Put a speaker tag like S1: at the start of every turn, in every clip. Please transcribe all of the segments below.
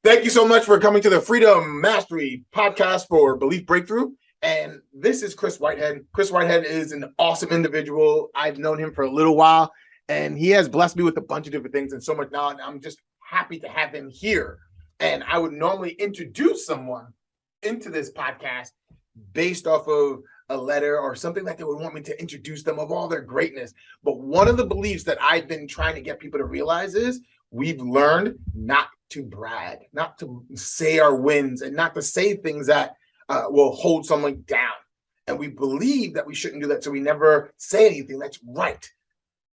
S1: Thank you so much for coming to the Freedom Mastery podcast for Belief Breakthrough. And this is Kris Whithead. Kris Whithead is an awesome individual. I've known him for a little while, and he has blessed me with a bunch of different things and so much knowledge. I'm just happy to have him here. And I would normally introduce someone into this podcast based off of a letter or something that they would want me to introduce them of all their greatness. But one of the beliefs that I've been trying to get people to realize is we've learned not to brag, not to say our wins, and not to say things that will hold someone down. And we believe that we shouldn't do that, so we never say anything that's right.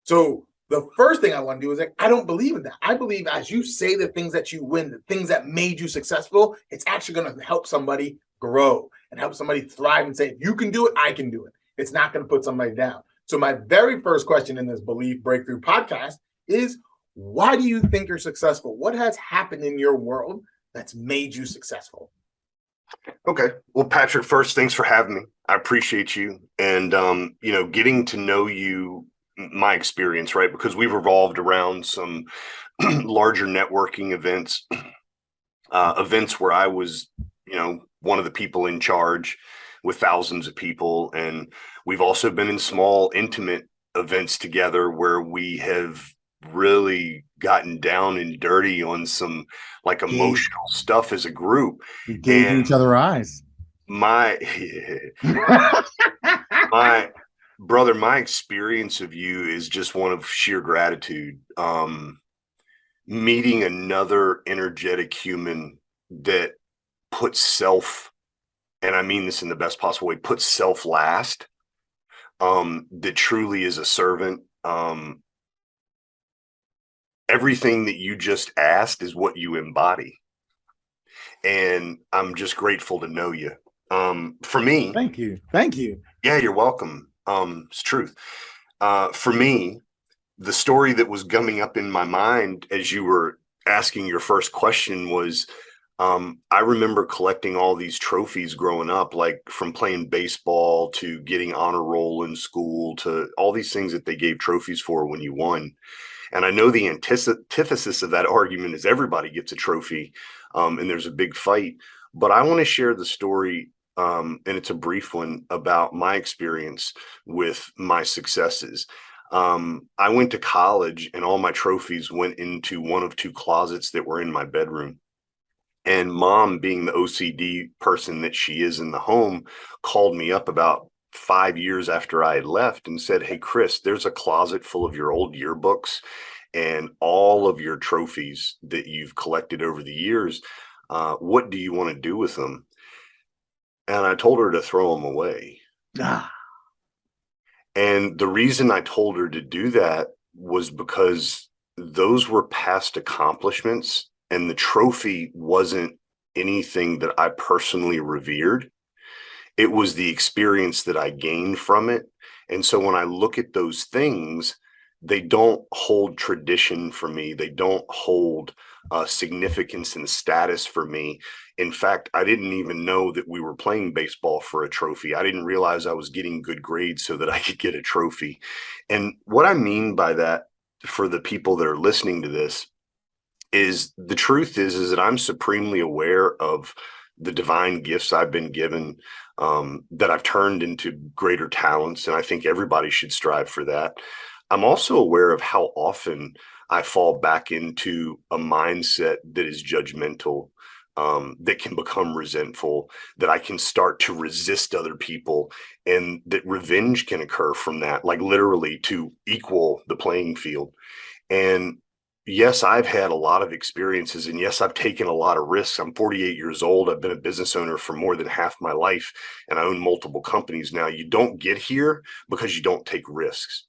S1: So the first thing I want to do is I don't believe in that. I believe as you say the things that you win, the things that made you successful, it's actually going to help somebody grow and help somebody thrive and say, if you can do it, I can do it. It's not going to put somebody down. So my very first question in this Belief Breakthrough podcast is, why do you think you're successful? What has happened in your world that's made you successful?
S2: Okay. Well, Patrick, first, thanks for having me. I appreciate you. And, getting to know you, my experience, right? Because we've revolved around some larger networking events, events where I was, one of the people in charge with thousands of people. And we've also been in small, intimate events together where we have really gotten down and dirty on some emotional stuff as a group.
S1: We gave each other eyes.
S2: My brother, my experience of you is just one of sheer gratitude. Meeting another energetic human that puts self, and I mean this in the best possible way, puts self last, that truly is a servant. Everything that you just asked is what you embody. And I'm just grateful to know you. For me,
S1: thank you.
S2: Yeah, you're welcome. It's truth. For me, the story that was gumming up in my mind as you were asking your first question was, I remember collecting all these trophies growing up, like from playing baseball to getting honor roll in school to all these things that they gave trophies for when you won. And I know the antithesis of that argument is everybody gets a trophy, and there's a big fight. But I want to share the story, and it's a brief one, about my experience with my successes. I went to college, and all my trophies went into one of two closets that were in my bedroom. And Mom, being the OCD person that she is in the home, called me up about 5 years after I had left and said, "Hey, Kris, there's a closet full of your old yearbooks and all of your trophies that you've collected over the years. What do you want to do with them?" And I told her to throw them away. And the reason I told her to do that was because those were past accomplishments, and the trophy wasn't anything that I personally revered. It was the experience that I gained from it. And so when I look at those things, they don't hold tradition for me. They don't hold significance and status for me. In fact, I didn't even know that we were playing baseball for a trophy. I didn't realize I was getting good grades so that I could get a trophy. And what I mean by that, for the people that are listening to this, is the truth is that I'm supremely aware of the divine gifts I've been given, that I've turned into greater talents. And I think everybody should strive for that. I'm also aware of how often I fall back into a mindset that is judgmental, that can become resentful, that I can start to resist other people, and that revenge can occur from that, like literally to equal the playing field. And yes, I've had a lot of experiences, and yes, I've taken a lot of risks. I'm 48 years old. I've been a business owner for more than half my life, and I own multiple companies now. You don't get here because you don't take risks.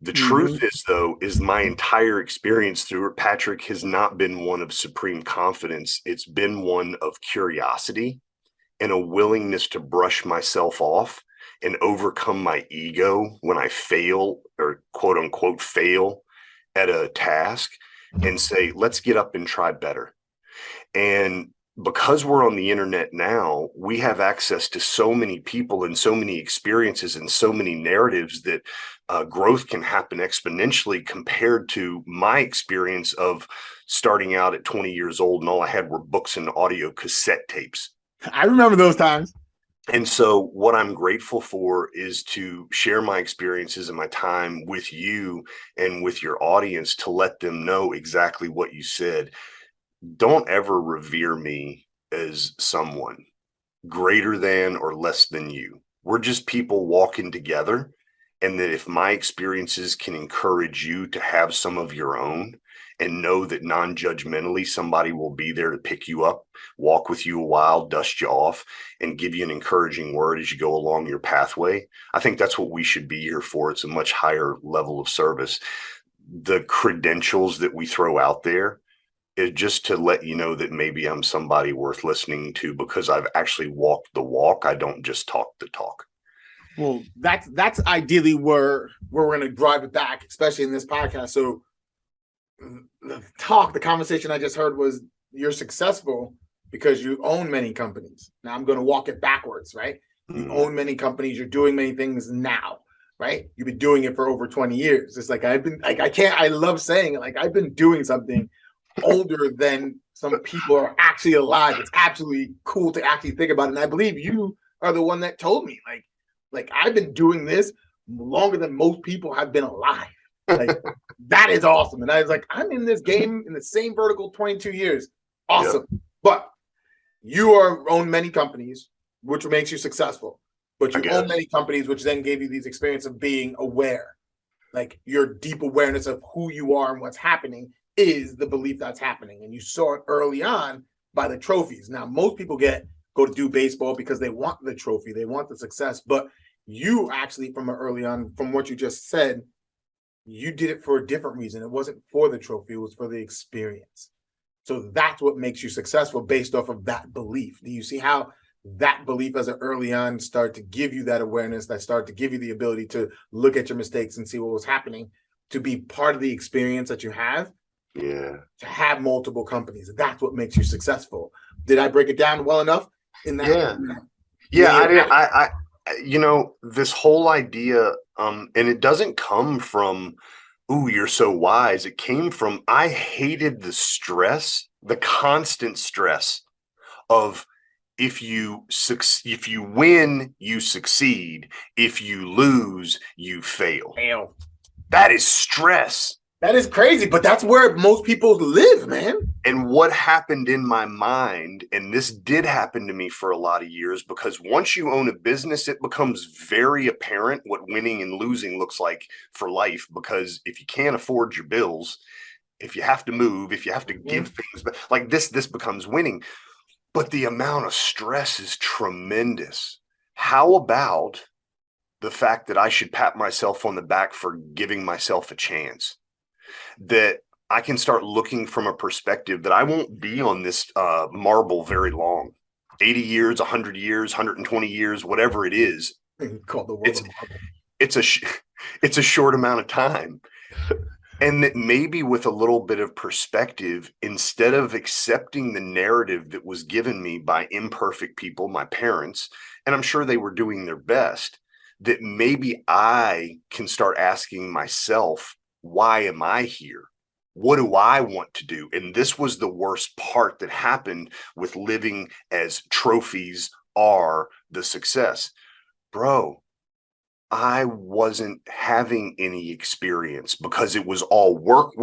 S2: The truth is, though, is my entire experience through it, Patrick, has not been one of supreme confidence. It's been one of curiosity and a willingness to brush myself off and overcome my ego when I fail, or quote unquote fail at a task, and say, let's get up and try better. And because we're on the internet now, we have access to so many people and so many experiences and so many narratives that growth can happen exponentially compared to my experience of starting out at 20 years old and all I had were books and audio cassette tapes.
S1: I remember those times.
S2: And so what I'm grateful for is to share my experiences and my time with you and with your audience to let them know exactly what you said. Don't ever revere me as someone greater than or less than you. We're just people walking together. And that if my experiences can encourage you to have some of your own and know that non-judgmentally somebody will be there to pick you up, walk with you a while, dust you off, and give you an encouraging word as you go along your pathway, I think that's what we should be here for. It's a much higher level of service. The credentials that we throw out there is just to let you know that maybe I'm somebody worth listening to because I've actually walked the walk. I don't just talk the talk.
S1: Well, that's ideally where we're going to drive it back, especially in this podcast. So the conversation I just heard was you're successful because you own many companies. Now I'm going to walk it backwards, right? You own many companies. You're doing many things now, right? You've been doing it for over 20 years. It's like I love saying it. Like I've been doing something older than some people are actually alive. It's absolutely cool to actually think about it. And I believe you are the one that told me, like I've been doing this longer than most people have been alive. Like that is awesome. And I was like, I'm in this game in the same vertical 22 years. Awesome. Yep. But you own many companies, which makes you successful. But you own many companies, which then gave you these experience of being aware. Like your deep awareness of who you are and what's happening is the belief that's happening. And you saw it early on by the trophies. Now, most people go to do baseball because they want the trophy, they want the success. But you actually, from early on, from what you just said, you did it for a different reason. It wasn't for the trophy, it was for the experience. So that's what makes you successful based off of that belief. Do you see how that belief as an early on started to give you that awareness, that started to give you the ability to look at your mistakes and see what was happening, to be part of the experience that you have?
S2: Yeah.
S1: To have multiple companies. That's what makes you successful. Did I break it down well enough in that?
S2: Yeah. This whole idea, and it doesn't come from, ooh, you're so wise. It came from, I hated the stress, the constant stress of if you win, you succeed. If you lose, you fail. That is stress.
S1: That is crazy, but that's where most people live, man.
S2: And what happened in my mind, and this did happen to me for a lot of years, because once you own a business, it becomes very apparent what winning and losing looks like for life. Because if you can't afford your bills, if you have to move, if you have to give things, like this becomes winning. But the amount of stress is tremendous. How about the fact that I should pat myself on the back for giving myself a chance? That I can start looking from a perspective that I won't be on this marble very long, 80 years, 100 years, 120 years, whatever it is. It's a short amount of time. And that maybe with a little bit of perspective, instead of accepting the narrative that was given me by imperfect people, my parents, and I'm sure they were doing their best, that maybe I can start asking myself, why am I here? What do I want to do? And this was the worst part that happened with living as trophies are the success. Bro, I wasn't having any experience because it was all work,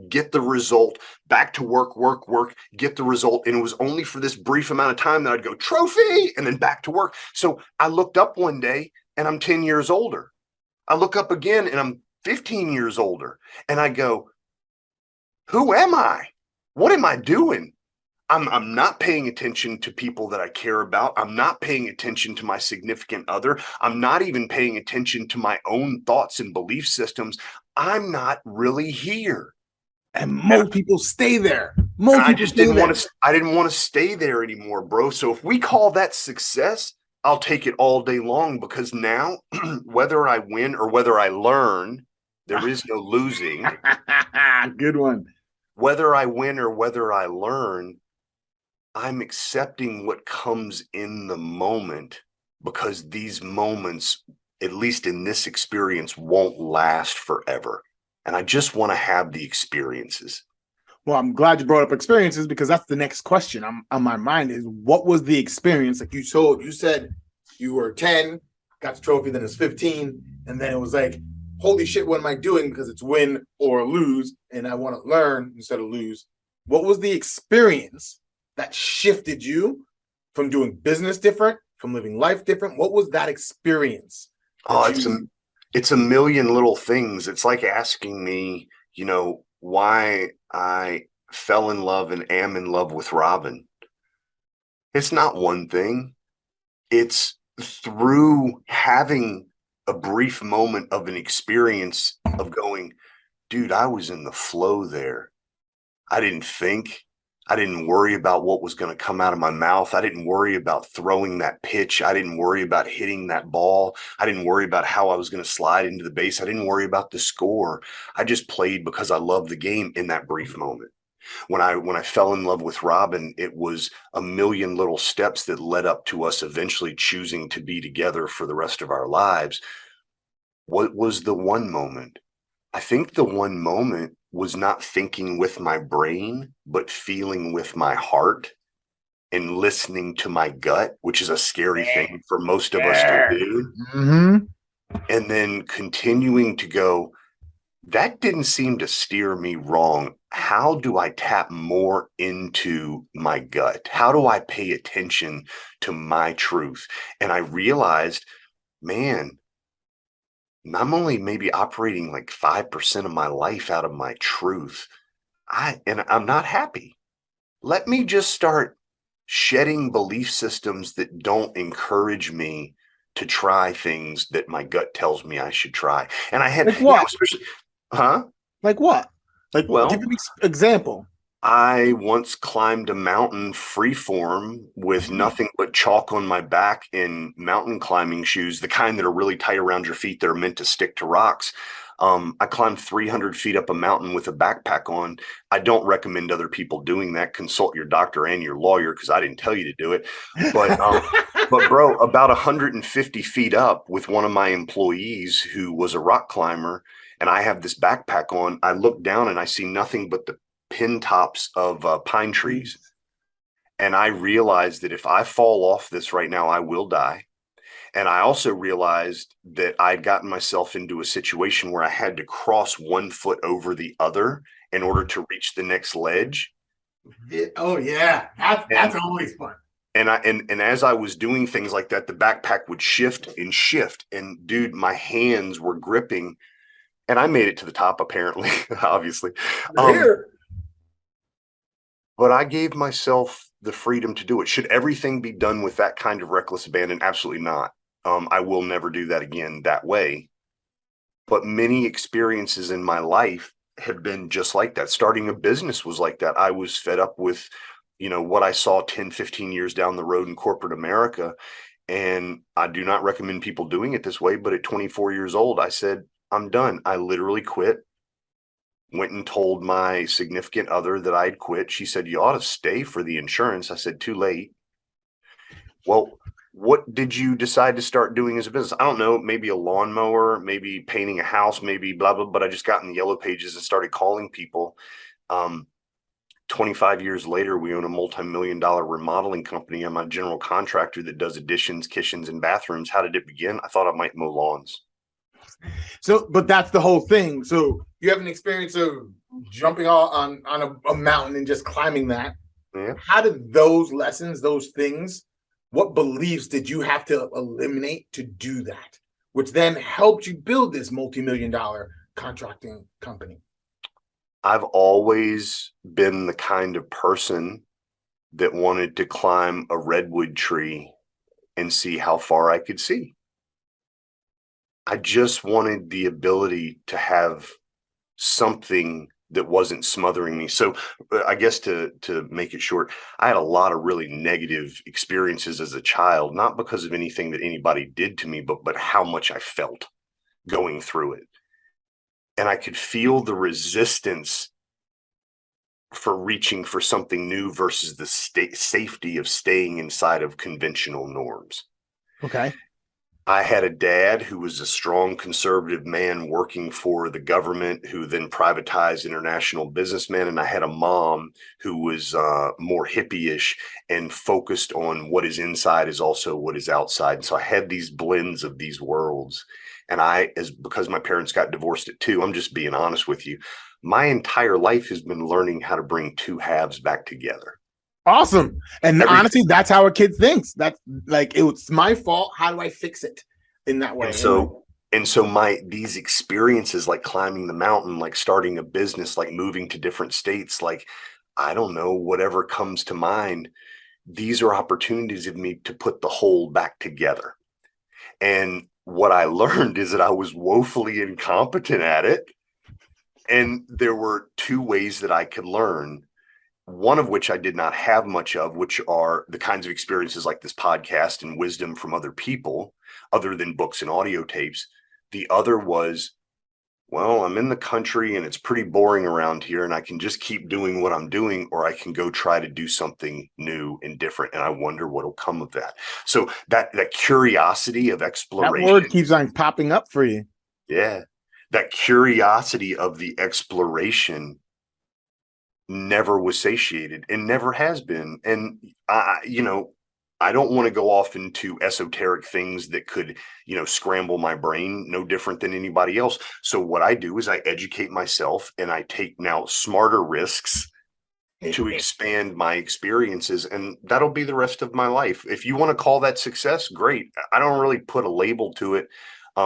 S2: get the result, back to work, get the result. And it was only for this brief amount of time that I'd go trophy and then back to work. So I looked up one day and I'm 10 years older. I look up again and I'm 15 years older. And I go, who am I? What am I doing? I'm not paying attention to people that I care about. I'm not paying attention to my significant other. I'm not even paying attention to my own thoughts and belief systems. I'm not really here.
S1: And most people stay there.
S2: I didn't want to stay there anymore, bro. So if we call that success, I'll take it all day long, because now whether I win or whether I learn, there is no losing.
S1: Good one.
S2: Whether I win or whether I learn, I'm accepting what comes in the moment, because these moments, at least in this experience, won't last forever. And I just want to have the experiences.
S1: Well, I'm glad you brought up experiences, because that's the next question on my mind is, what was the experience? Like you said you were 10, got the trophy, then it's 15, and then it was like, holy shit, what am I doing? Because it's win or lose, and I want to learn instead of lose. What was the experience that shifted you from doing business different, from living life different? What was that experience
S2: Oh,
S1: that you
S2: it's a million little things. It's like asking me, why I fell in love and am in love with Robin. It's not one thing. It's through having a brief moment of an experience of going, dude, I was in the flow there. I didn't think. I didn't worry about what was going to come out of my mouth. I didn't worry about throwing that pitch. I didn't worry about hitting that ball. I didn't worry about how I was going to slide into the base. I didn't worry about the score. I just played because I loved the game in that brief moment. When I fell in love with Robin, it was a million little steps that led up to us eventually choosing to be together for the rest of our lives. What was the one moment? I think the one moment was not thinking with my brain, but feeling with my heart and listening to my gut, which is a scary thing for most of us to do.
S1: Mm-hmm.
S2: And then continuing to go, that didn't seem to steer me wrong. How do I tap more into my gut? How do I pay attention to my truth? And I realized, man, I'm only maybe operating like 5% of my life out of my truth. I'm not happy. Let me just start shedding belief systems that don't encourage me to try things that my gut tells me I should try. And I had,
S1: Like what?
S2: especially, huh?
S1: Like what? Like, give
S2: Well,
S1: me an example.
S2: I once climbed a mountain freeform with nothing but chalk on my back in mountain climbing shoes, the kind that are really tight around your feet that are meant to stick to rocks. I climbed 300 feet up a mountain with a backpack on. I don't recommend other people doing that. Consult your doctor and your lawyer, because I didn't tell you to do it. But bro, about 150 feet up with one of my employees who was a rock climber, and I have this backpack on. I look down and I see nothing but the pin tops of pine trees. And I realized that if I fall off this right now, I will die. And I also realized that I'd gotten myself into a situation where I had to cross one foot over the other in order to reach the next ledge.
S1: Oh yeah, that's always fun.
S2: And as I was doing things like that, the backpack would shift and shift. And dude, my hands were gripping, and I made it to the top, apparently, obviously.
S1: Here.
S2: But I gave myself the freedom to do it. Should everything be done with that kind of reckless abandon? Absolutely not. I will never do that again that way. But many experiences in my life have been just like that. Starting a business was like that. I was fed up with, what I saw 10, 15 years down the road in corporate America. And I do not recommend people doing it this way. But at 24 years old, I said, I'm done. I literally quit. Went and told my significant other that I'd quit. She said, you ought to stay for the insurance. I said, too late. Well, what did you decide to start doing as a business? I don't know, maybe a lawnmower, maybe painting a house, maybe blah, blah, but I just got in the yellow pages and started calling people. 25 years later, we own a multi-million-dollar remodeling company. I'm a general contractor that does additions, kitchens, and bathrooms. How did it begin? I thought I might mow lawns.
S1: So, but that's the whole thing. So you have an experience of jumping on a mountain and just climbing that.
S2: Yeah.
S1: How did those lessons, those things, what beliefs did you have to eliminate to do that, which then helped you build this multi-million-dollar contracting company?
S2: I've always been the kind of person that wanted to climb a redwood tree and see how far I could see. I just wanted the ability to have something that wasn't smothering me. So I guess to make it short, I had a lot of really negative experiences as a child, not because of anything that anybody did to me, but how much I felt going through it. And I could feel the resistance for reaching for something new versus the safety of staying inside of conventional norms.
S1: Okay.
S2: I had a dad who was a strong conservative man working for the government, who then privatized international businessmen. And I had a mom who was more hippie-ish and focused on what is inside is also what is outside. And so I had these blends of these worlds. And because my parents got divorced at 2, I'm just being honest with you, my entire life has been learning how to bring 2 halves back together.
S1: Awesome. And honestly, that's how a kid thinks. That's like, it's my fault. How do I fix it in that way?
S2: And so these experiences, like climbing the mountain, like starting a business, like moving to different states, like, I don't know, whatever comes to mind, these are opportunities of me to put the whole back together. And what I learned is that I was woefully incompetent at it. And there were 2 ways that I could learn, one of which I did not have much of, which are the kinds of experiences like this podcast and wisdom from other people, other than books and audio tapes. The other was, well, I'm in the country and it's pretty boring around here, and I can just keep doing what I'm doing, or I can go try to do something new and different. And I wonder what'll come of that. So that curiosity of exploration.
S1: That word keeps on popping up for you.
S2: Yeah. That curiosity of the exploration never was satiated and never has been. And I don't want to go off into esoteric things that could, scramble my brain, no different than anybody else. So what I do is I educate myself, and I take now smarter risks to expand my experiences, and that'll be the rest of my life. If you want to call that success, great. I don't really put a label to it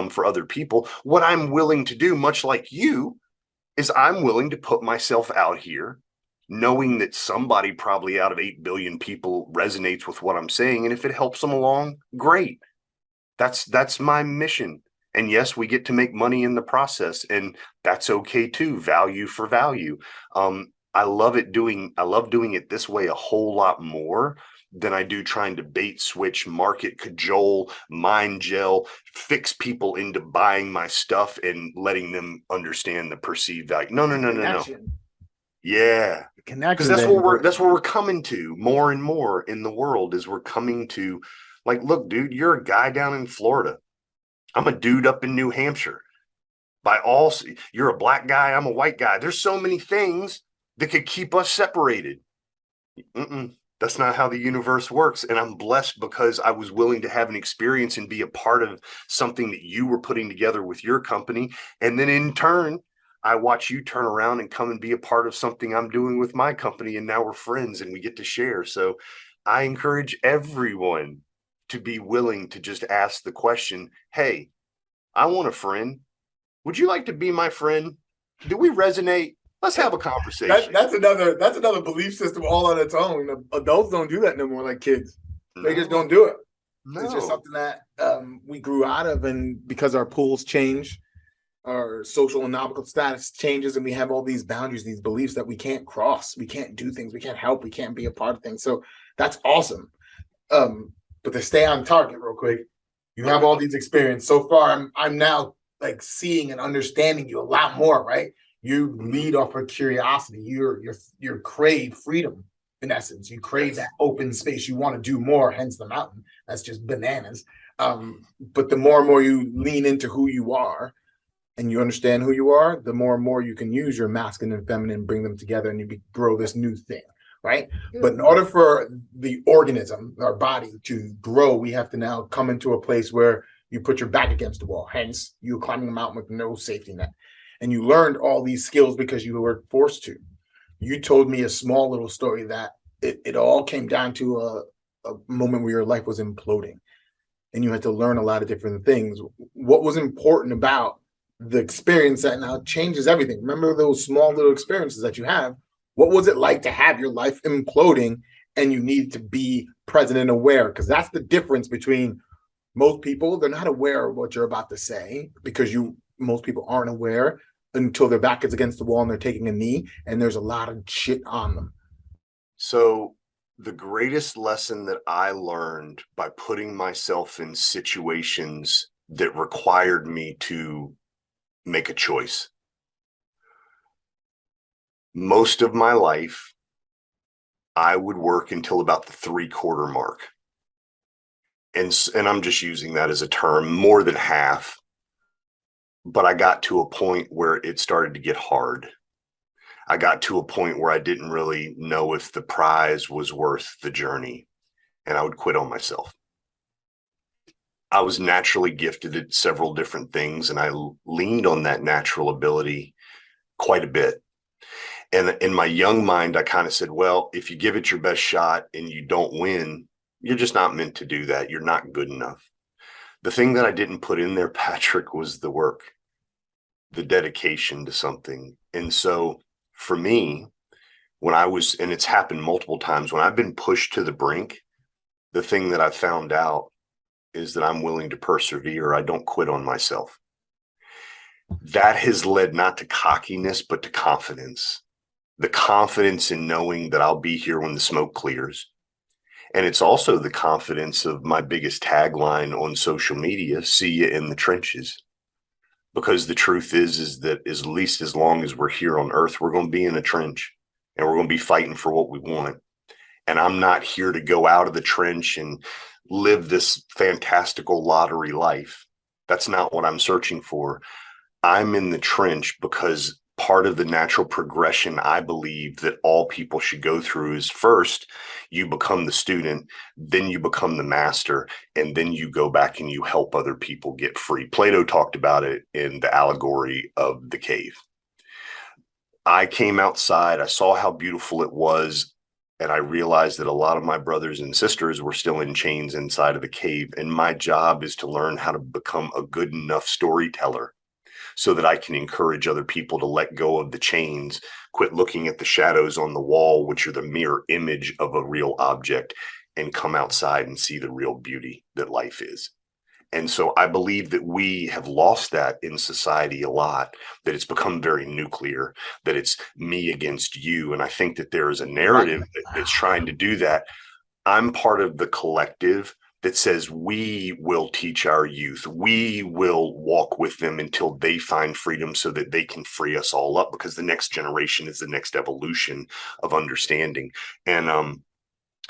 S2: for other people. What I'm willing to do, much like you, is I'm willing to put myself out here, knowing that somebody probably out of 8 billion people resonates with what I'm saying. And if it helps them along, great. That's my mission. And yes, we get to make money in the process, and that's okay too. Value for value. I love doing it this way a whole lot more than I do trying to bait, switch, market, cajole, mind gel, fix people into buying my stuff and letting them understand the perceived value. No. Yeah. Because that's what we're coming to more and more in the world, is we're coming to, like, look, dude, you're a guy down in Florida. I'm a dude up in New Hampshire. You're a black guy, I'm a white guy. There's so many things that could keep us separated. That's not how the universe works. And I'm blessed because I was willing to have an experience and be a part of something that you were putting together with your company. And then in turn, I watch you turn around and come and be a part of something I'm doing with my company. And now we're friends and we get to share. So I encourage everyone to be willing to just ask the question, hey, I want a friend. Would you like to be my friend? Do we resonate? Let's have a conversation.
S1: That's another belief system all on its own. Adults don't do that no more like kids. They just don't do it. No. It's just something that we grew out of, and because our pools change, our social and economical status changes, and we have all these boundaries, these beliefs that we can't cross, we can't do things, we can't help, we can't be a part of things. So that's awesome. But to stay on target real quick, you have all these experiences. So far, I'm now like seeing and understanding you a lot more, right? You lead off of curiosity. You crave freedom, in essence. You crave that open space. You want to do more, hence the mountain. That's just bananas. But the more and more you lean into who you are and you understand who you are, the more and more you can use your masculine and feminine, bring them together, and you grow this new thing, right? Yeah. But in order for the organism, our body, to grow, we have to now come into a place where you put your back against the wall. Hence, you climbing a mountain with no safety net. And you learned all these skills because you were forced to. You told me a small little story that it all came down to a moment where your life was imploding and you had to learn a lot of different things. What was important about the experience that now changes everything? Remember those small little experiences that you have? What was it like to have your life imploding and you need to be present and aware? Because that's the difference between most people. They're not aware of what you're about to say because most people aren't aware until their back is against the wall and they're taking a knee and there's a lot of shit on them.
S2: So the greatest lesson that I learned by putting myself in situations that required me to make a choice Most of my life, I would work until about the 3/4 mark. And I'm just using that as a term, more than half. But I got to a point where it started to get hard. I got to a point where I didn't really know if the prize was worth the journey, and I would quit on myself. I was naturally gifted at several different things, and I leaned on that natural ability quite a bit. And in my young mind, I kind of said, well, if you give it your best shot and you don't win, you're just not meant to do that. You're not good enough. The thing that I didn't put in there, Patrick, was the work, the dedication to something. And so for me, when I was, and it's happened multiple times, when I've been pushed to the brink, the thing that I've found out is that I'm willing to persevere. I don't quit on myself. That has led not to cockiness, but to confidence. The confidence in knowing that I'll be here when the smoke clears. And it's also the confidence of my biggest tagline on social media, see you in the trenches. Because the truth is that at least as long as we're here on earth, we're going to be in a trench and we're going to be fighting for what we want. And I'm not here to go out of the trench and live this fantastical lottery life. That's not what I'm searching for. I'm in the trench because part of the natural progression I believe that all people should go through is first you become the student, then you become the master, and then you go back and you help other people get free. Plato talked about it in the allegory of the cave. I came outside, I saw how beautiful it was, and I realized that a lot of my brothers and sisters were still in chains inside of the cave. And my job is to learn how to become a good enough storyteller so that I can encourage other people to let go of the chains, quit looking at the shadows on the wall, which are the mirror image of a real object, and come outside and see the real beauty that life is. And so I believe that we have lost that in society a lot, that it's become very nuclear, that it's me against you. And I think that there is a narrative that's trying to do that. I'm part of the collective that says we will teach our youth. We will walk with them until they find freedom so that they can free us all up, because the next generation is the next evolution of understanding. And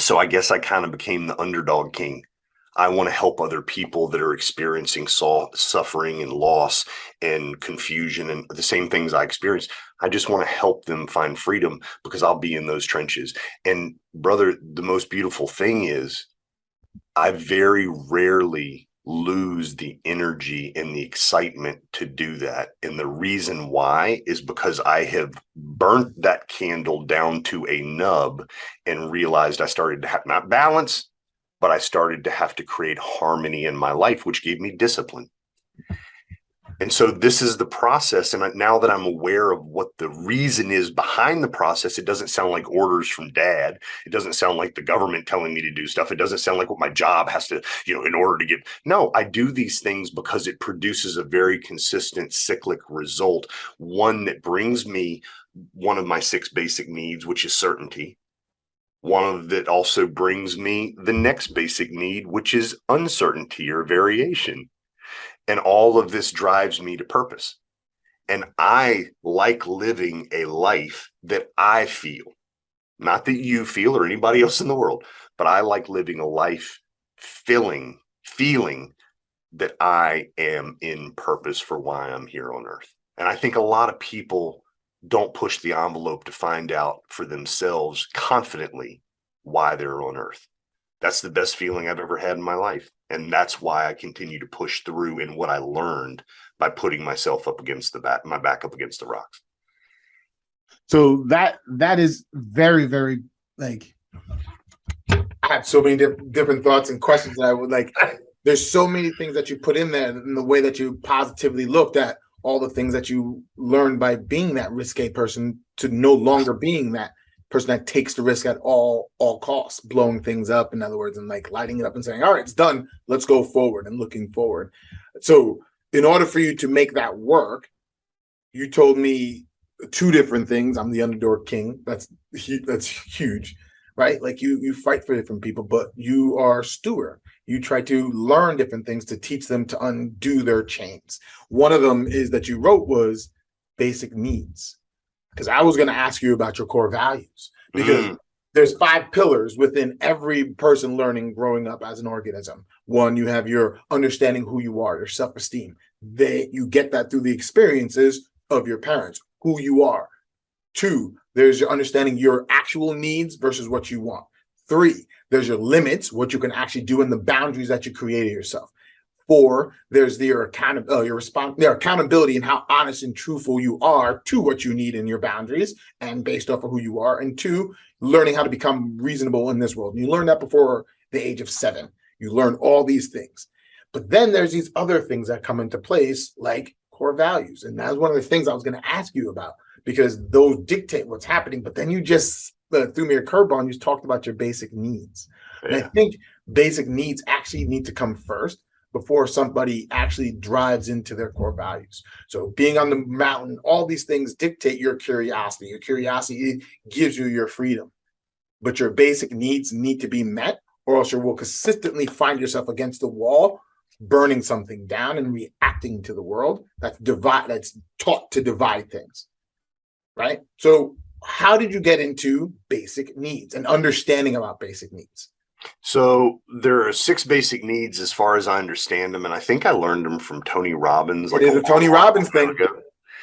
S2: so I guess I kind of became the underdog king. I want to help other people that are experiencing suffering and loss and confusion and the same things I experienced. I just want to help them find freedom because I'll be in those trenches. And brother, the most beautiful thing is I very rarely lose the energy and the excitement to do that. And the reason why is because I have burnt that candle down to a nub and realized I started to have not balance, but I started to have to create harmony in my life, which gave me discipline. And so this is the process. And now that I'm aware of what the reason is behind the process, it doesn't sound like orders from dad. It doesn't sound like the government telling me to do stuff. It doesn't sound like what my job has to, in order to get. No, I do these things because it produces a very consistent cyclic result. One that brings me one of my 6 basic needs, which is certainty. One that also brings me the next basic need, which is uncertainty or variation. And all of this drives me to purpose. And I like living a life that I feel, not that you feel or anybody else in the world, but I like living a life feeling that I am in purpose for why I'm here on earth. And I think a lot of people don't push the envelope to find out for themselves confidently why they're on earth. That's the best feeling I've ever had in my life. And that's why I continue to push through in what I learned by putting myself up against my back up against the rocks.
S1: So that is very, very I have so many different thoughts and questions that I would like. There's so many things that you put in there, and the way that you positively looked at all the things that you learned by being that risque person to no longer being that person that takes the risk at all costs, blowing things up, in other words, and lighting it up and saying, all right, it's done, let's go forward, and looking forward. So in order for you to make that work, you told me 2 different things. I'm the underdog king. That's huge, right? You fight for different people, but you are a steward. You try to learn different things to teach them to undo their chains. One of them is that you wrote was basic needs. because I was going to ask you about your core values, because there's 5 pillars within every person learning growing up as an organism. One, you have your understanding who you are, your self-esteem. You get that through the experiences of your parents, who you are. 2, there's your understanding your actual needs versus what you want. 3, there's your limits, what you can actually do, and the boundaries that you created yourself. 4, there's your accountability and how honest and truthful you are to what you need in your boundaries and based off of who you are. And 2, learning how to become reasonable in this world. And you learn that before the age of 7. You learn all these things. But then there's these other things that come into place, like core values. And that's one of the things I was going to ask you about, because those dictate what's happening. But then you just threw me a curveball and you talked about your basic needs. Yeah. And I think basic needs actually need to come first before somebody actually drives into their core values. So being on the mountain, all these things dictate your curiosity. Your curiosity gives you your freedom. But your basic needs need to be met, or else you will consistently find yourself against the wall, burning something down and reacting to the world that's taught to divide things, right? So how did you get into basic needs and understanding about basic needs?
S2: So there are 6 basic needs as far as I understand them, and I think I learned them from Tony Robbins.
S1: It is a Tony Robbins thing.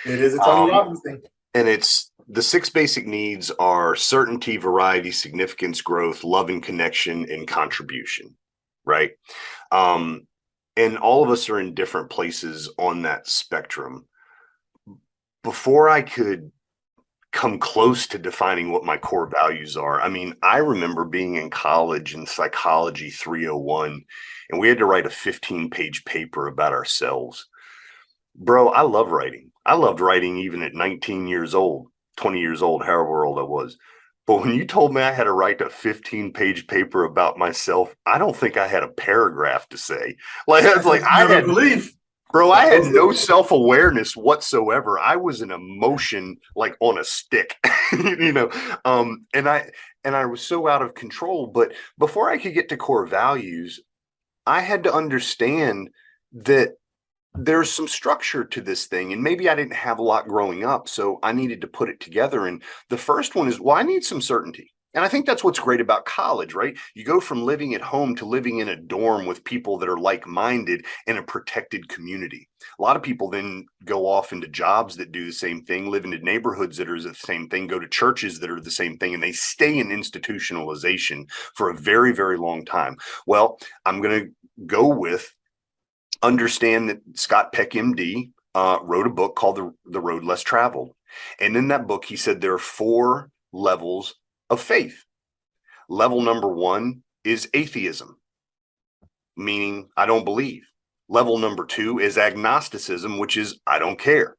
S1: It is a Tony Robbins thing.
S2: And it's the 6 basic needs are certainty, variety, significance, growth, love and connection, and contribution, right? And all of us are in different places on that spectrum. Before I could come close to defining what my core values are, I mean, I remember being in college in Psychology 301, and we had to write a 15-page paper about ourselves. Bro, I love writing. I loved writing even at 19 years old, 20 years old, however old I was. But when you told me I had to write a 15-page paper about myself, I don't think I had a paragraph to say. Like, it's like I had belief. Bro, I had no self-awareness whatsoever. I was an emotion like on a stick, and I was so out of control. But before I could get to core values, I had to understand that there's some structure to this thing, and maybe I didn't have a lot growing up, so I needed to put it together. And the first one is, well, I need some certainty. And I think that's what's great about college, right? You go from living at home to living in a dorm with people that are like-minded in a protected community. A lot of people then go off into jobs that do the same thing, live into neighborhoods that are the same thing, go to churches that are the same thing, and they stay in institutionalization for a very, very long time. Well, I'm going to go with understand that Scott Peck, MD, wrote a book called The Road Less Traveled. And in that book, he said there are 4 levels of faith. Level number 1 is atheism, meaning I don't believe. Level number 2 is agnosticism, which is I don't care.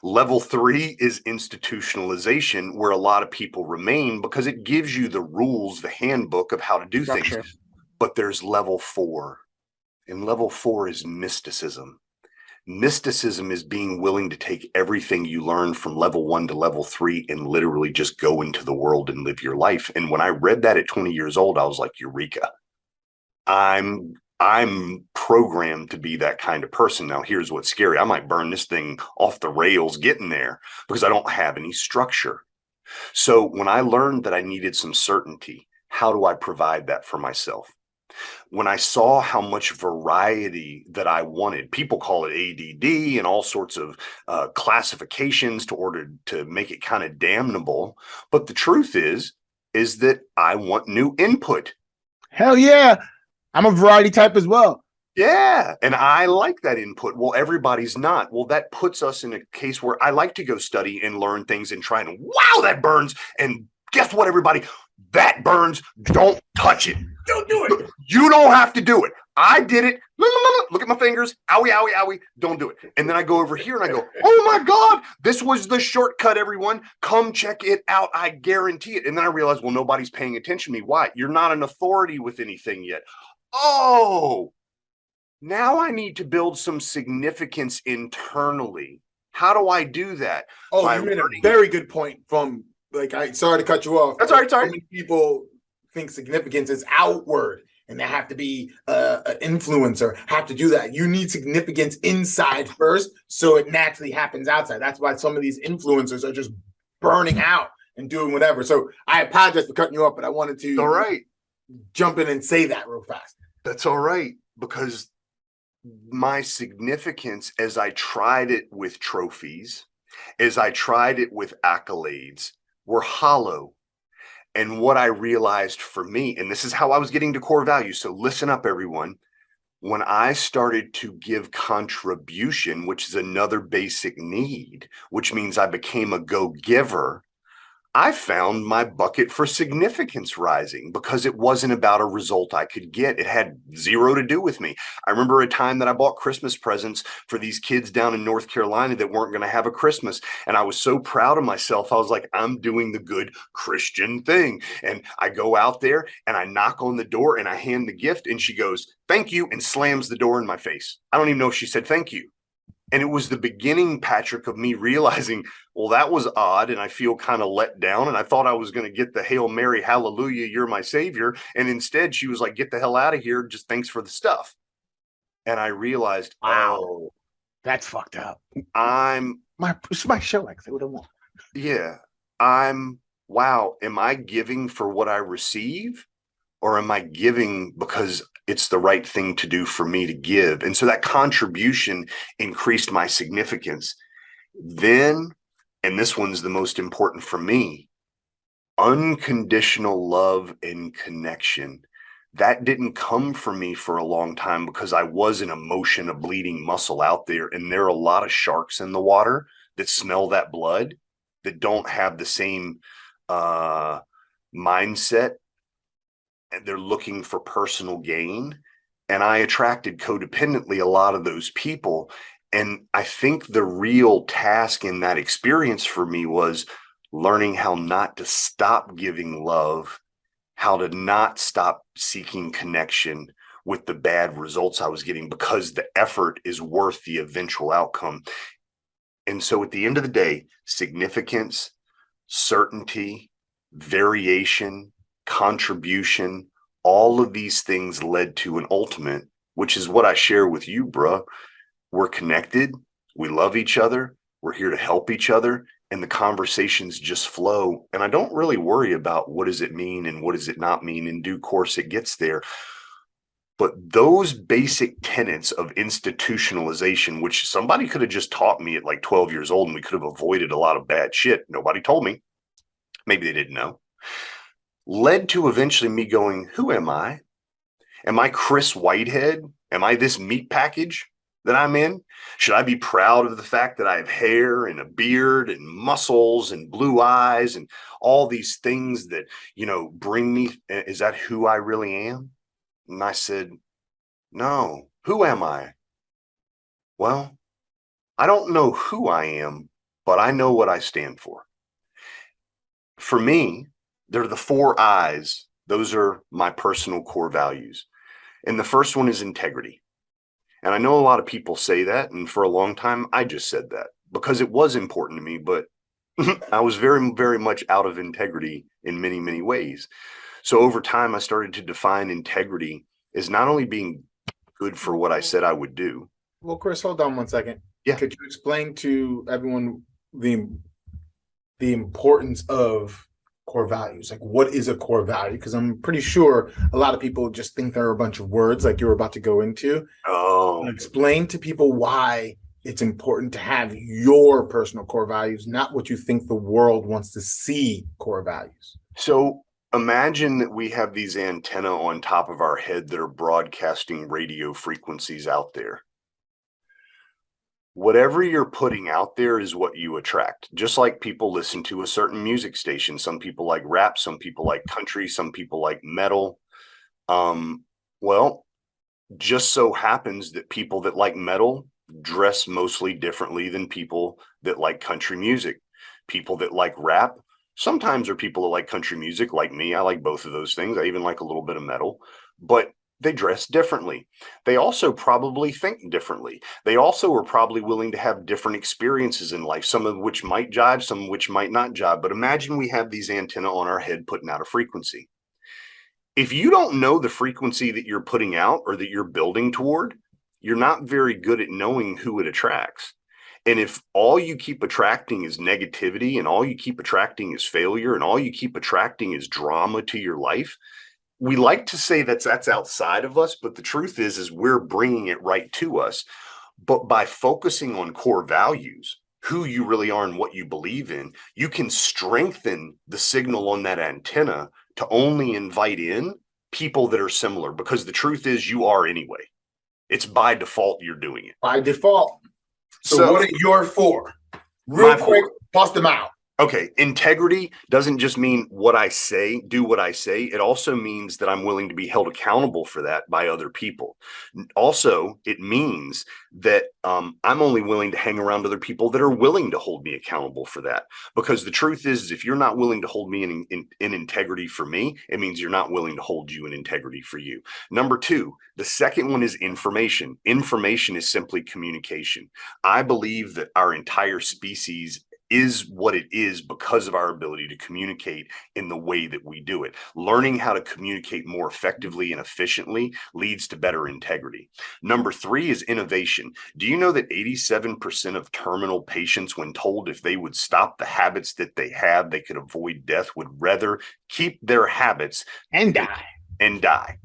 S2: Level 3 is institutionalization, where a lot of people remain because it gives you the rules, the handbook of how to do things. But there's level 4, and level 4 is mysticism. Mysticism is being willing to take everything you learn from level 1 to level 3 and literally just go into the world and live your life. And when I read that at 20 years old, I was like, Eureka. I'm programmed to be that kind of person. Now, here's what's scary. I might burn this thing off the rails getting there because I don't have any structure. So when I learned that I needed some certainty, how do I provide that for myself? When I saw how much variety that I wanted, people call it ADD and all sorts of classifications to order to make it kind of damnable. But the truth is that I want new input.
S1: Hell yeah. I'm a variety type as well.
S2: Yeah. And I like that input. Well, everybody's not. Well, that puts us in a case where I like to go study and learn things and try and wow, that burns. And guess what, everybody? That burns. Don't touch it. Don't do it. You don't have to do it. I did it. Look at my fingers. Owie, owie, owie. Don't do it. And then I go over here and I go, oh my God, this was the shortcut, everyone. Come check it out. I guarantee it. And then I realized, well, nobody's paying attention to me. Why? You're not an authority with anything yet. Oh, now I need to build some significance internally. How do I do that?
S1: Oh, you made a very good point from sorry to cut you off.
S2: That's all right. Sorry.
S1: Many people think significance is outward and they have to be an influencer, have to do that. You need significance inside first, so it naturally happens outside. That's why some of these influencers are just burning out and doing whatever. So I apologize for cutting you off, but I wanted to
S2: All right.
S1: jump in and say that real fast.
S2: That's all right, because my significance, as I tried it with trophies, as I tried it with accolades, were hollow. And what I realized for me, and this is how I was getting to core values. So listen up, everyone. When I started to give contribution, which is another basic need, which means I became a go-giver, I found my bucket for significance rising, because it wasn't about a result I could get. It had zero to do with me. I remember a time that I bought Christmas presents for these kids down in North Carolina that weren't going to have a Christmas. And I was so proud of myself. I was like, I'm doing the good Christian thing. And I go out there and I knock on the door and I hand the gift, and she goes, "Thank you," and slams the door in my face. I don't even know if she said thank you. And it was the beginning, Patrick, of me realizing, well, that was odd. And I feel kind of let down. And I thought I was going to get the Hail Mary, hallelujah, you're my savior. And instead she was like, get the hell out of here. Just thanks for the stuff. And I realized,
S1: Wow.
S2: oh,
S1: That's fucked up. It's my show. I can say what I want.
S2: Yeah, wow. Am I giving for what I receive? Or am I giving because it's the right thing to do for me to give? And so that contribution increased my significance. Then, and this one's the most important for me, unconditional love and connection. That didn't come for me for a long time, because I was an emotion, a bleeding muscle out there. And there are a lot of sharks in the water that smell that blood, that don't have the same mindset, and they're looking for personal gain. And I attracted codependently a lot of those people. And I think the real task in that experience for me was learning how not to stop giving love, how to not stop seeking connection with the bad results I was getting, because the effort is worth the eventual outcome. And so at the end of the day, significance, certainty, variation, contribution, all of these things led to an ultimate, which is what I share with you, bruh. We're connected. We love each other. We're here to help each other. And the conversations just flow. And I don't really worry about what does it mean and what does it not mean. In due course, it gets there. But those basic tenets of institutionalization, which somebody could have just taught me at like 12 years old, and we could have avoided a lot of bad shit. Nobody told me. Maybe they didn't know. Led to eventually me going, who am I? Am I Kris Whithead? Am I this meat package that I'm in? Should I be proud of the fact that I have hair and a beard and muscles and blue eyes and all these things that, bring me? Is that who I really am? And I said, no. Who am I? Well, I don't know who I am, but I know what I stand for. For me, they're the 4 I's. Those are my personal core values. And the first one is integrity. And I know a lot of people say that. And for a long time, I just said that because it was important to me. But I was very, very much out of integrity in many, many ways. So over time, I started to define integrity as not only being good for what I said I would do.
S1: Well, Kris, hold on one second.
S2: Yeah.
S1: Could you explain to everyone the importance of core values? Like, what is a core value? Because I'm pretty sure a lot of people just think they're a bunch of words, like you were about to go into.
S2: Oh.
S1: Explain to people why it's important to have your personal core values, not what you think the world wants to see core values.
S2: So imagine that we have these antennae on top of our head that are broadcasting radio frequencies out there. Whatever you're putting out there is what you attract. Just like people listen to a certain music station. Some people like rap, some people like country, some people like metal. Well, just so happens that people that like metal dress mostly differently than people that like country music. People that like rap sometimes are people that like country music, like me. I like both of those things. I even like a little bit of metal, but they dress differently. They also probably think differently. They also are probably willing to have different experiences in life, some of which might jive, some of which might not jive. But imagine we have these antennae on our head putting out a frequency. If you don't know the frequency that you're putting out or that you're building toward, you're not very good at knowing who it attracts. And if all you keep attracting is negativity, and all you keep attracting is failure, and all you keep attracting is drama to your life, we like to say that's outside of us, but the truth is we're bringing it right to us. But by focusing on core values, who you really are and what you believe in, you can strengthen the signal on that antenna to only invite in people that are similar, because the truth is you are anyway. It's by default you're doing it.
S1: By default. So what are your four? Real quick, bust them out.
S2: Okay, integrity doesn't just mean what I say, do what I say. It also means that I'm willing to be held accountable for that by other people. Also, it means that I'm only willing to hang around other people that are willing to hold me accountable for that. Because the truth is if you're not willing to hold me in integrity for me, it means you're not willing to hold you in integrity for you. Number two, the second one is information. Information is simply communication. I believe that our entire species is what it is because of our ability to communicate in the way that we do it. Learning how to communicate more effectively and efficiently leads to better integrity. Number three is innovation. Do you know that 87% of terminal patients, when told if they would stop the habits that they have, they could avoid death, would rather keep their habits
S1: and die?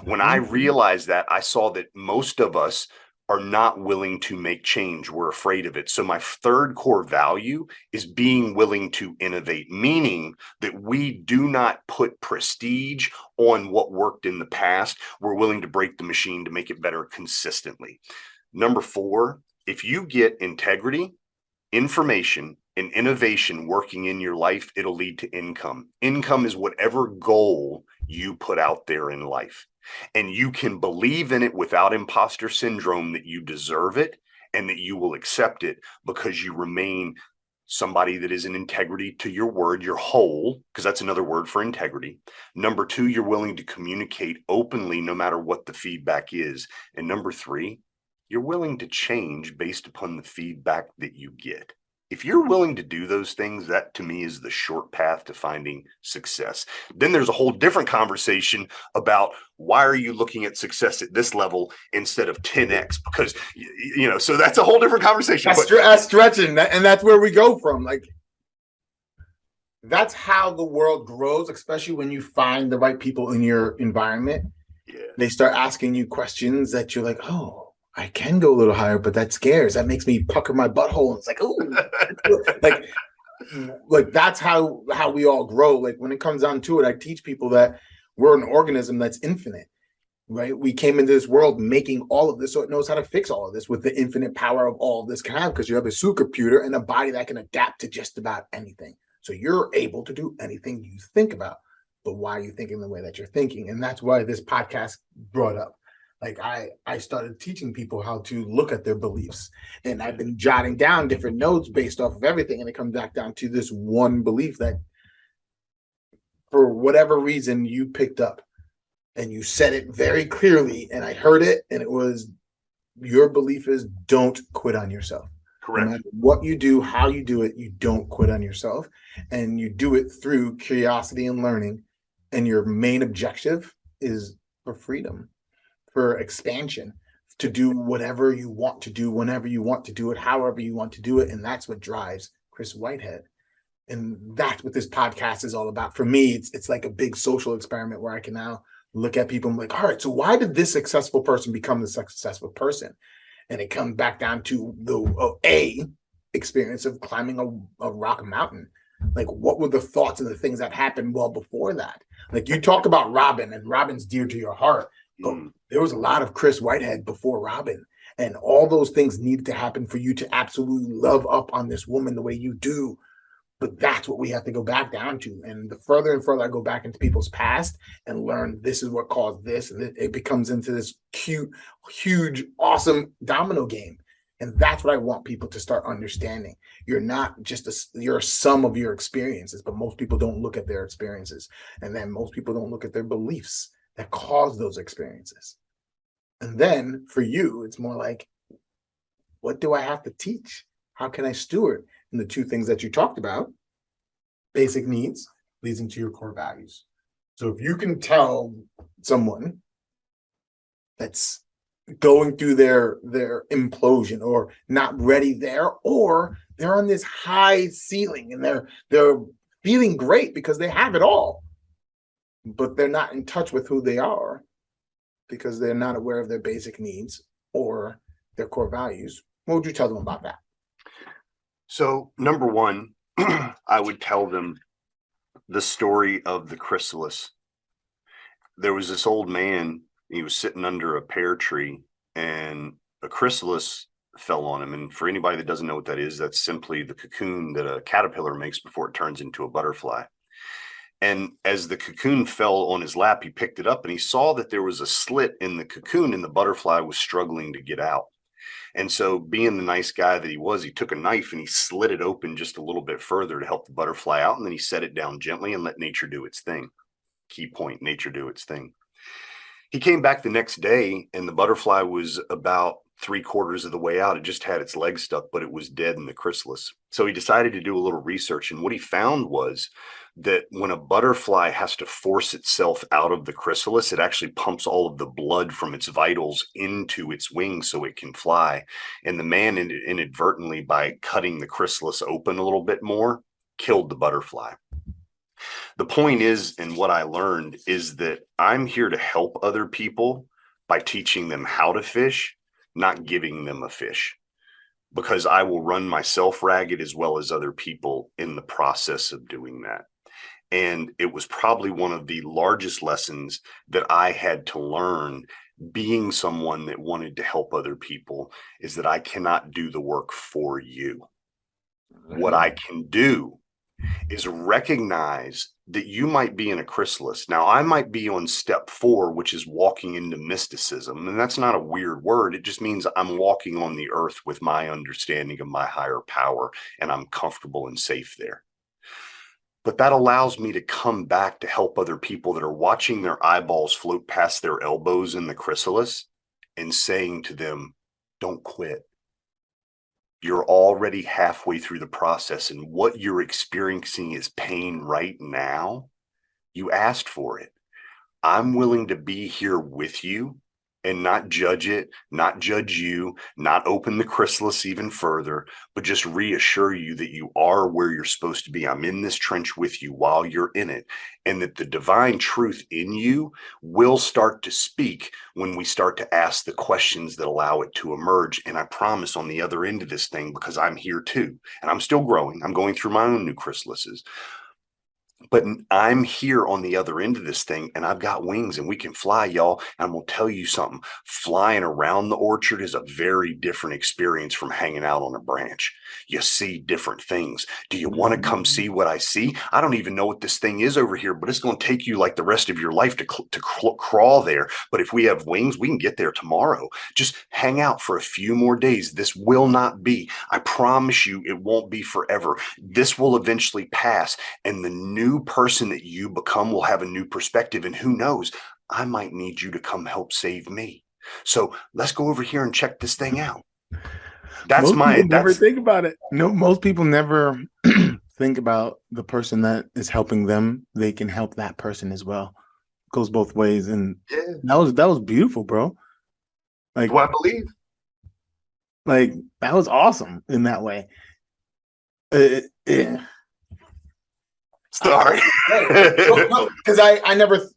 S2: When I realized that, I saw that most of us are not willing to make change. We're afraid of it. So my third core value is being willing to innovate, meaning that we do not put prestige on what worked in the past. We're willing to break the machine to make it better consistently. Number four, if you get integrity, information, and innovation working in your life, it'll lead to income. Income is whatever goal you put out there in life. And you can believe in it without imposter syndrome that you deserve it and that you will accept it because you remain somebody that is in integrity to your word, your whole, because that's another word for integrity. Number two, you're willing to communicate openly no matter what the feedback is. And number three, you're willing to change based upon the feedback that you get. If you're willing to do those things, that to me is the short path to finding success. Then there's a whole different conversation about why are you looking at success at this level instead of 10x? Because, so that's a whole different conversation.
S1: That's stretching. And that's where we go from. Like, that's how the world grows, especially when you find the right people in your environment.
S2: Yeah.
S1: They start asking you questions that you're like, oh, I can go a little higher, but that scares. That makes me pucker my butthole. It's like, oh, like that's how we all grow. Like when it comes down to it, I teach people that we're an organism that's infinite, right? We came into this world making all of this, so it knows how to fix all of this with the infinite power of all of this can have, because you have a supercomputer and a body that can adapt to just about anything. So you're able to do anything you think about, but why are you thinking the way that you're thinking? And that's why this podcast brought up. Like I started teaching people how to look at their beliefs, and I've been jotting down different notes based off of everything. And it comes back down to this one belief that for whatever reason you picked up and you said it very clearly. And I heard it, and it was your belief is don't quit on yourself.
S2: Correct.
S1: No matter what you do, how you do it, you don't quit on yourself, and you do it through curiosity and learning. And your main objective is for freedom, for expansion, to do whatever you want to do, whenever you want to do it, however you want to do it. And that's what drives Kris Whithead. And that's what this podcast is all about. For me, it's like a big social experiment where I can now look at people and be like, all right, so why did this successful person become the successful person? And it comes back down to the experience of climbing a rock mountain. Like, what were the thoughts and the things that happened well before that? Like, you talk about Robin, and Robin's dear to your heart. But there was a lot of Kris Whithead before Robin, and all those things needed to happen for you to absolutely love up on this woman the way you do. But that's what we have to go back down to. And the further and further I go back into people's past and learn this is what caused this, and it becomes into this cute, huge, awesome domino game. And that's what I want people to start understanding. You're not just you're a sum of your experiences, but most people don't look at their experiences. And then most people don't look at their beliefs that cause those experiences. And then for you, it's more like, what do I have to teach? How can I steward? And the two things that you talked about, basic needs leads into your core values. So if you can tell someone that's going through their implosion, or not ready there, or they're on this high ceiling and they're feeling great because they have it all, but they're not in touch with who they are because they're not aware of their basic needs or their core values. What would you tell them about that?
S2: So, number one, I would tell them the story of the chrysalis. There was this old man, he was sitting under a pear tree, and a chrysalis fell on him. And for anybody that doesn't know what that is, that's simply the cocoon that a caterpillar makes before it turns into a butterfly. And as the cocoon fell on his lap, he picked it up and he saw that there was a slit in the cocoon and the butterfly was struggling to get out. And so, being the nice guy that he was, he took a knife and he slit it open just a little bit further to help the butterfly out. And then he set it down gently and let nature do its thing. Key point, nature do its thing. He came back the next day and the butterfly was about 3/4 of the way out. It just had its leg stuck, but it was dead in the chrysalis. So he decided to do a little research. And what he found was that when a butterfly has to force itself out of the chrysalis, it actually pumps all of the blood from its vitals into its wings so it can fly. And the man inadvertently, by cutting the chrysalis open a little bit more, killed the butterfly. The point is, and what I learned is that I'm here to help other people by teaching them how to fish, not giving them a fish, because I will run myself ragged as well as other people in the process of doing that. And it was probably one of the largest lessons that I had to learn, being someone that wanted to help other people, is that I cannot do the work for you. What I can do is recognize that you might be in a chrysalis. Now, I might be on step 4, which is walking into mysticism. And that's not a weird word. It just means I'm walking on the earth with my understanding of my higher power, and I'm comfortable and safe there. But that allows me to come back to help other people that are watching their eyeballs float past their elbows in the chrysalis and saying to them, don't quit. You're already halfway through the process, and what you're experiencing is pain right now. You asked for it. I'm willing to be here with you and not judge it, not judge you, not open the chrysalis even further, but just reassure you that you are where you're supposed to be. I'm in this trench with you while you're in it, and that the divine truth in you will start to speak when we start to ask the questions that allow it to emerge. And I promise, on the other end of this thing, because I'm here too, and I'm still growing, I'm going through my own new chrysalises, but I'm here on the other end of this thing, and I've got wings and we can fly, y'all. And I'm going to tell you something. Flying around the orchard is a very different experience from hanging out on a branch. You see different things. Do you want to come see what I see? I don't even know what this thing is over here, but it's going to take you like the rest of your life to crawl there. But if we have wings, we can get there tomorrow. Just hang out for a few more days. This will not be. I promise you, it won't be forever. This will eventually pass, and the new person that you become will have a new perspective. And who knows, I might need you to come help save me. So let's go over here and check this thing out. That's
S1: most people never think about it. No, most people never think about the person that is helping them. They can help that person as well. It goes both ways, and that was beautiful, bro. Like,
S2: do I believe?
S1: Like, that was awesome in that way.
S2: Sorry,
S1: because I never.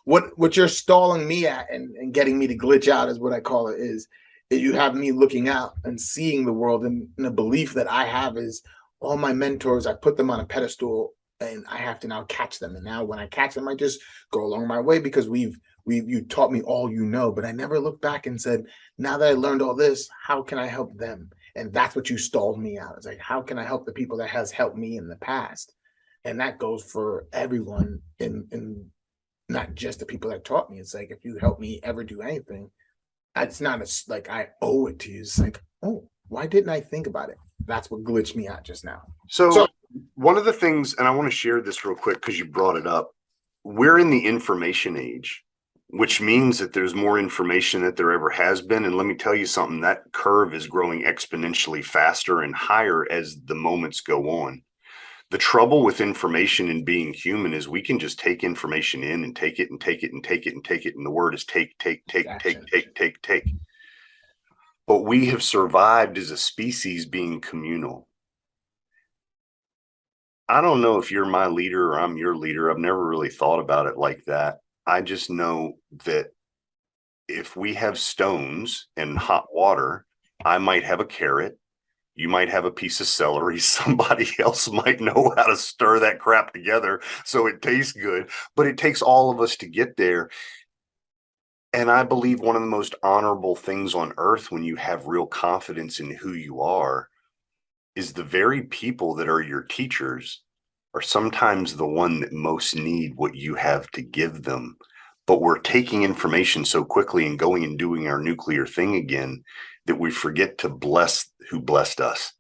S1: What you're stalling me at and getting me to glitch out is what I call it. Is you have me looking out and seeing the world, and the belief that I have is all my mentors, I put them on a pedestal and I have to now catch them. And now when I catch them, I just go along my way because you taught me all you know. But I never looked back and said, now that I learned all this, how can I help them? And that's what you stalled me out. It's like, how can I help the people that has helped me in the past? And that goes for everyone, in not just the people that taught me. It's like, if you help me ever do anything, it's not like I owe it to you. It's like, oh, why didn't I think about it? That's what glitched me out just now.
S2: So one of the things, and I want to share this real quick because you brought it up, we're in the information age, which means that there's more information than there ever has been. And let me tell you something, that curve is growing exponentially faster and higher as the moments go on. The trouble with information and being human is we can just take information in and take it and take it and take it and take it. And the word is take. but we have survived as a species being communal. I don't know if you're my leader or I'm your leader. I've never really thought about it like that. I just know that if we have stones and hot water, I might have a carrot. You might have a piece of celery. Somebody else might know how to stir that crap together so it tastes good. But it takes all of us to get there. And I believe one of the most honorable things on earth when you have real confidence in who you are is the very people that are your teachers are sometimes the one that most need what you have to give them. But we're taking information so quickly and going and doing our nuclear thing again that we forget to bless who blessed us.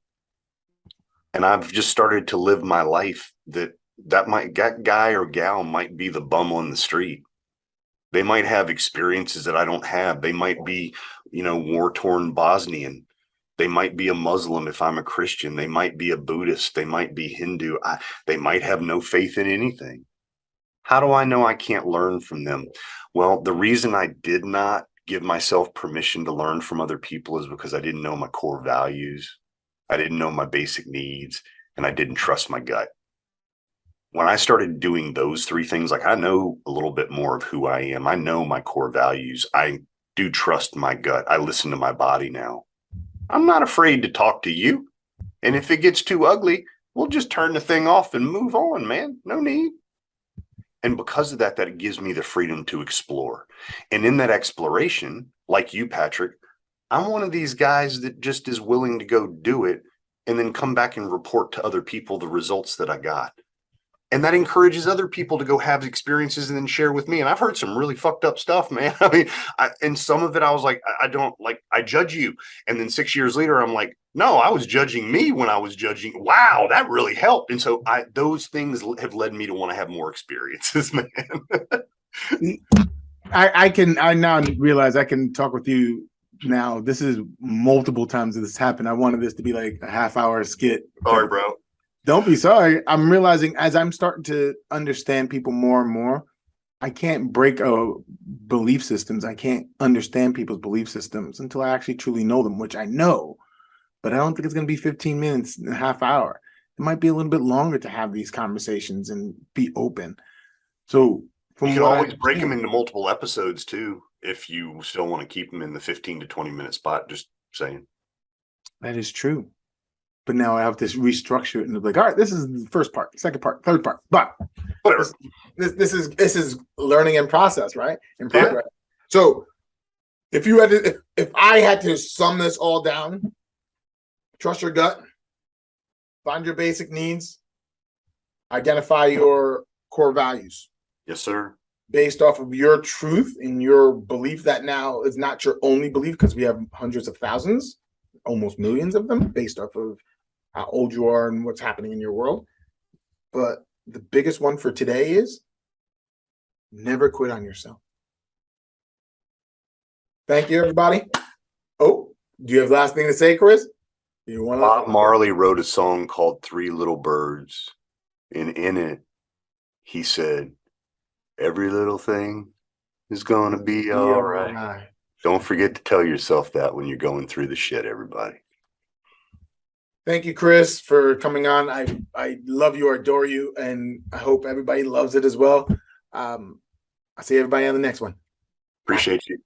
S2: And I've just started to live my life that guy or gal might be the bum on the street. They might have experiences that I don't have. They might be, war-torn Bosnian. They might be a Muslim if I'm a Christian. They might be a Buddhist. They might be Hindu. They might have no faith in anything. How do I know I can't learn from them? Well, the reason I did not give myself permission to learn from other people is because I didn't know my core values. I didn't know my basic needs, and I didn't trust my gut. When I started doing those three things, like I know a little bit more of who I am. I know my core values. I do trust my gut. I listen to my body now. I'm not afraid to talk to you. And if it gets too ugly, we'll just turn the thing off and move on, man. No need. And because of that, that gives me the freedom to explore. And in that exploration, like you, Patrick, I'm one of these guys that just is willing to go do it and then come back and report to other people the results that I got. And that encourages other people to go have experiences and then share with me. And I've heard some really fucked up stuff, man. I mean, and some of it, I was like, I judge you. And then 6 years later, I'm like, no, I was judging me when I was judging. Wow, that really helped. And so those things have led me to want to have more experiences, man.
S1: I now realize I can talk with you now. This is multiple times that this happened. I wanted this to be like a half-hour skit.
S2: Sorry, bro.
S1: Don't be sorry. I'm realizing as I'm starting to understand people more and more, I can't break belief systems. I can't understand people's belief systems until I actually truly know them, which I know. But I don't think it's going to be 15 minutes, a half hour. It might be a little bit longer to have these conversations and be open. So
S2: you can always break them into multiple episodes too, if you still want to keep them in the 15 to 20 minute spot. Just saying.
S1: That is true. But now I have to restructure it and be like, all right, this is the first part, second part, third part. But
S2: whatever.
S1: This is learning in process, right? In progress. Yeah. So if I had to sum this all down, trust your gut, find your basic needs, identify your core values.
S2: Yes, sir.
S1: Based off of your truth and your belief that now is not your only belief, because we have hundreds of thousands, almost millions of them, based off of how old you are and what's happening in your world. But the biggest one for today is never quit on yourself. Thank you, everybody. Oh, do you have the last thing to say, Kris?
S2: Bob Marley wrote a song called Three Little Birds. And in it, he said, every little thing is going to be all right. Don't forget to tell yourself that when you're going through the shit, everybody.
S1: Thank you, Kris, for coming on. I love you, I adore you, and I hope everybody loves it as well. I'll see everybody on the next one.
S2: Appreciate you.